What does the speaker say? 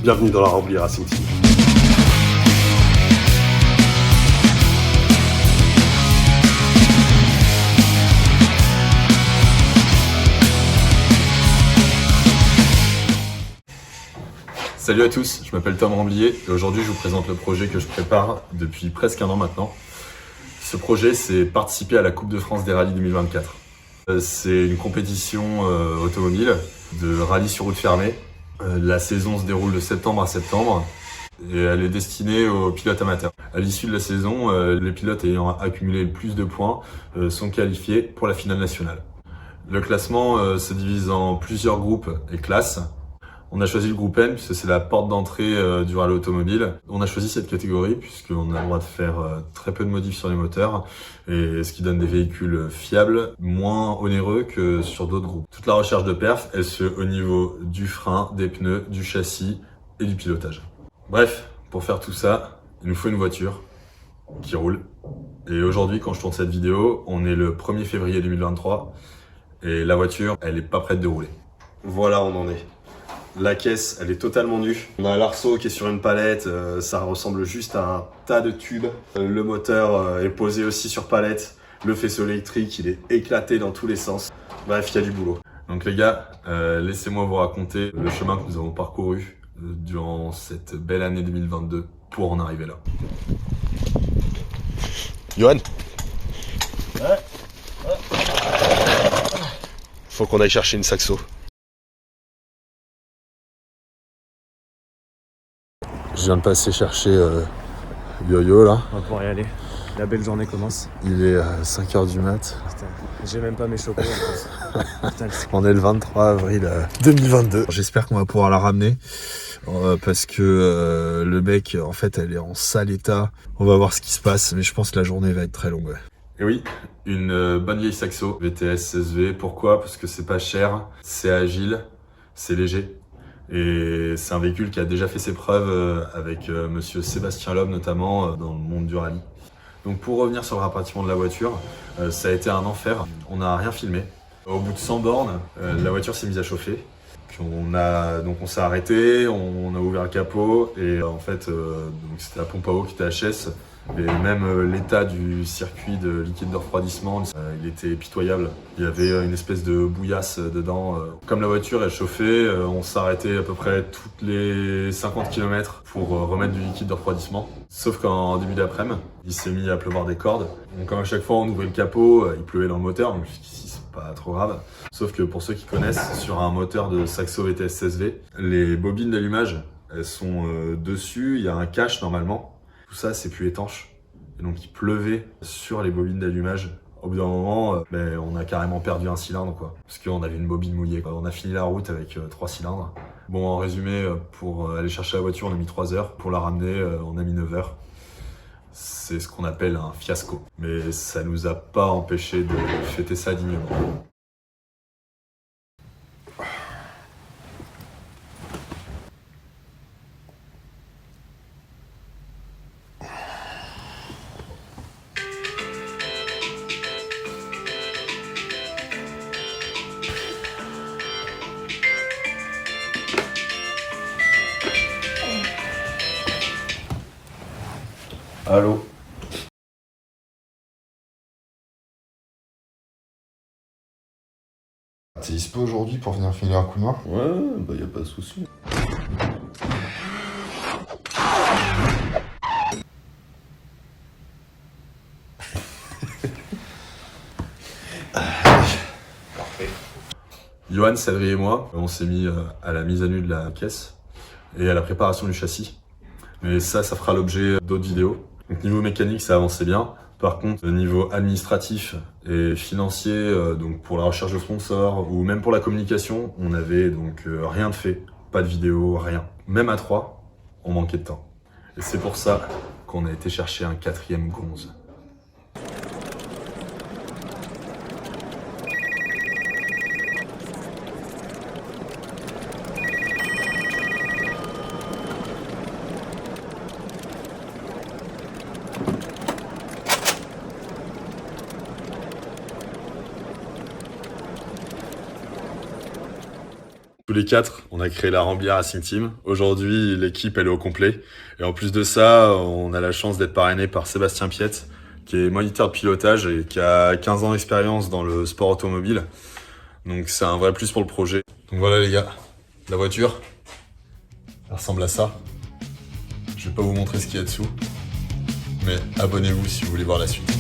Bienvenue dans la Rambli Racing Team. Salut à tous, je m'appelle Tom Ramblier et aujourd'hui je vous présente le projet que je prépare depuis presque un an maintenant. Ce projet, c'est participer à la Coupe de France des rallyes 2024. C'est une compétition automobile de rallye sur route fermée. La saison se déroule de septembre à septembre et elle est destinée aux pilotes amateurs. À l'issue de la saison, les pilotes ayant accumulé le plus de points sont qualifiés pour la finale nationale. Le classement se divise en plusieurs groupes et classes. On a choisi le groupe N puisque c'est la porte d'entrée du rallye automobile. On a choisi cette catégorie puisqu'on a le droit de faire très peu de modifs sur les moteurs et ce qui donne des véhicules fiables, moins onéreux que sur d'autres groupes. Toute la recherche de perf, elle se fait au niveau du frein, des pneus, du châssis et du pilotage. Bref, pour faire tout ça, il nous faut une voiture qui roule. Et aujourd'hui, quand je tourne cette vidéo, on est le 1er février 2023 et la voiture, elle est pas prête de rouler. Voilà, on en est. La caisse, elle est totalement nue. On a l'arceau qui est sur une palette, ça ressemble juste à un tas de tubes. Le moteur est posé aussi sur palette. Le faisceau électrique, il est éclaté dans tous les sens. Bref, il y a du boulot. Donc les gars, laissez-moi vous raconter le chemin que nous avons parcouru durant cette belle année 2022 pour en arriver là. Johan, faut qu'on aille chercher une saxo. Je viens de passer chercher Yo-Yo là. On va pouvoir y aller. La belle journée commence. Il est 5h du mat. Putain, j'ai même pas mes chocos en plus. Putain, On est le 23 avril 2022. J'espère qu'on va pouvoir la ramener parce que le mec, en fait, elle est en sale état. On va voir ce qui se passe, mais je pense que la journée va être très longue. Ouais. Et oui, une bonne vieille Saxo VTS SV. Pourquoi? Parce que c'est pas cher, c'est agile, c'est léger. Et c'est un véhicule qui a déjà fait ses preuves avec monsieur Sébastien Loeb notamment dans le monde du rallye. Donc pour revenir sur le rapatriement de la voiture, ça a été un enfer. On n'a rien filmé. Au bout de 100 bornes, la voiture s'est mise à chauffer. On s'est arrêté, on a ouvert le capot et en fait donc c'était la pompe à eau qui était HS. Et même l'état du circuit de liquide de refroidissement, il était pitoyable. Il y avait une espèce de bouillasse dedans. Comme la voiture elle chauffait, on s'arrêtait à peu près toutes les 50 km pour remettre du liquide de refroidissement. Sauf qu'en début d'après-midi, il s'est mis à pleuvoir des cordes. Donc comme à chaque fois on ouvrait le capot, il pleuvait dans le moteur, donc jusqu'ici c'est pas trop grave. Sauf que pour ceux qui connaissent, sur un moteur de Saxo VTS SV, les bobines d'allumage, elles sont dessus, il y a un cache normalement. Tout ça, c'est plus étanche. Et donc, il pleuvait sur les bobines d'allumage. Au bout d'un moment, on a carrément perdu un cylindre, quoi. Parce qu'on avait une bobine mouillée, quoi. On a fini la route avec 3 cylindres. Bon, en résumé, pour aller chercher la voiture, on a mis 3 heures. Pour la ramener, on a mis 9 heures. C'est ce qu'on appelle un fiasco. Mais ça nous a pas empêché de fêter ça dignement. Allô? T'es dispo aujourd'hui pour venir filer un coup de main? Ouais, bah y a pas de souci. Parfait. Johan, Sadri et moi, on s'est mis à la mise à nu de la caisse et à la préparation du châssis. Mais ça fera l'objet d'autres vidéos. Donc niveau mécanique, ça avançait bien. Par contre, niveau administratif et financier, donc pour la recherche de sponsors ou même pour la communication, on avait donc rien de fait, pas de vidéo, rien. Même à 3, on manquait de temps. Et c'est pour ça qu'on a été chercher un 4e gonze. Tous les 4, on a créé la Ramblia Racing Team. Aujourd'hui, l'équipe elle est au complet. Et en plus de ça, on a la chance d'être parrainé par Sébastien Piette, qui est moniteur de pilotage et qui a 15 ans d'expérience dans le sport automobile. Donc c'est un vrai plus pour le projet. Donc voilà les gars, la voiture, elle ressemble à ça. Je vais pas vous montrer ce qu'il y a dessous, mais abonnez-vous si vous voulez voir la suite.